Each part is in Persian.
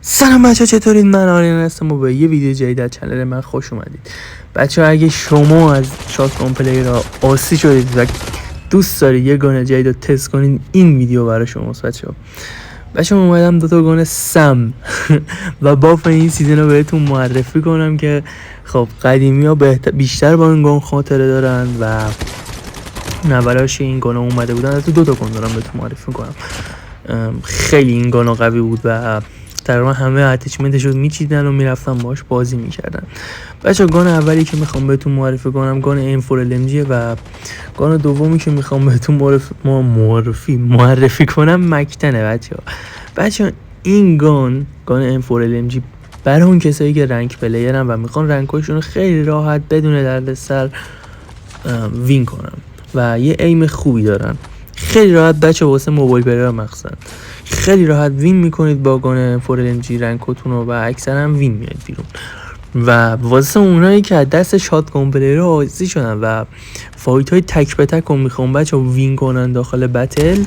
سلام بچه ها، چطورید؟ من آریان هستم و به یه ویدیو جدید از چنل من خوش اومدید. بچه ها اگه شما از شاتگان پلی را آسی شدید و دوست دارید یه گان جدید رو تست کنید، این ویدیو برای شماست. بچه ها اومدم دوتا گان سم و باف این سیزن رو بهتون معرفی کنم که خب قدیمی ها بیشتر با این گان خاطره دارن و نوراش این گان اومده بودن. از دوتا گان دارم بهتون معرفی کنم. خیلی این گانا قوی بود و تقریبا همه اتچمنتش رو میچیدن و میرفتن باش بازی میکردن. بچه گان اولی که میخوام بهتون معرفی کنم گان M4LMG و گان دومی که میخوام بهتون معرفی کنم مکتنه. بچه این گان M4LMG برای اون کسایی که رنگ پلیرن و میخوان رنگ‌هاشون رو خیلی راحت بدون دردسر وین کنن و یه ایم خوبی دارن، خیلی راحت بچه واسه موبایل پلیر مخصوصا خیلی راحت وین میکنید با گان M4LMG رنگتون رو و اکثرا وین میاد بیرون. و واسه اونایی که از دست شاتگان پلیر آزی شدن و فایت های تک به تک رو میخوان بچه وین کنن داخل بتل،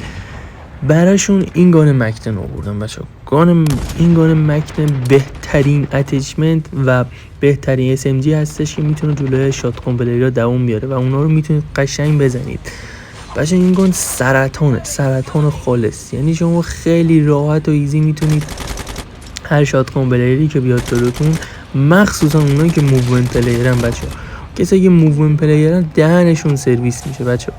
براشون این گان مکتن آوردن. بچه این گان مکتن بهترین اتچمنت و بهترین SMG هستش که میتونه جلوی شاتگان پلیر رو دووم بیاره و اونا رو میتونید قشنگ بزنید. بچه این گان سرطان خالص، یعنی شما خیلی راحت و ایزی میتونید هر شاتگان پلیری که بیاد جلوتون، مخصوصا اونایی که موومنت پلیرن بچه، کسایی که موومنت پلیرن دهنشون سرویس میشه بچه،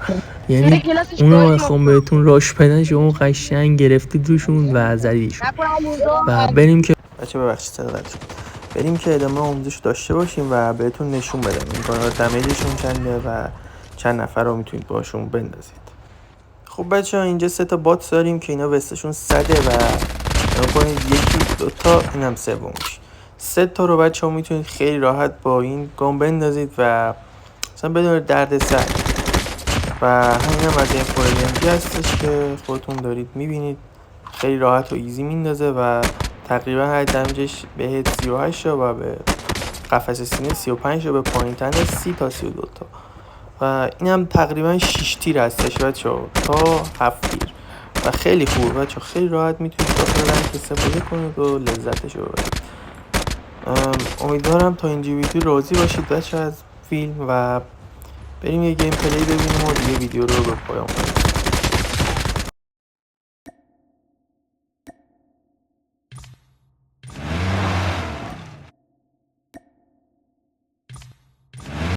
یعنی اونا بخوام بهتون راش بدن شما قشنگ گرفتید روشون و زدیدشون. و بریم که بچه بریم که ادامه آموزش داشته باشیم و بهتون نشون بدم این گانا دمیجشون چنده و چند نفر رو میتونید باشون بندازید. خب بچه ها اینجا 3 تا بات داریم که اینا وستشون 100 و کنید یکی دوتا اینم سومیش 3 تا رو بچه ها میتونید خیلی راحت با این گام بندازید و مثلا بدون درد سر. و همین هم از این M4LMG هستش که خودتون دارید میبینید، خیلی راحت و ایزی میندازه و تقریبا هر دمیجش به 38 و به قفس سینه 35 و به پایین تنه 30 تا 32 تا و این هم تقریبا 6 تیر هستش بچه ها تا 7 تیر و خیلی خوبه بچه ها، خیلی راحت میتونید داخل رنگ استفاده کنید و لذتش رو ببرید. امیدوارم تا اینجا ویدیو راضی باشید بچه از فیلم و بریم یه گیم پلی ببینیم و دیگه ویدیو رو به پایان کنیم.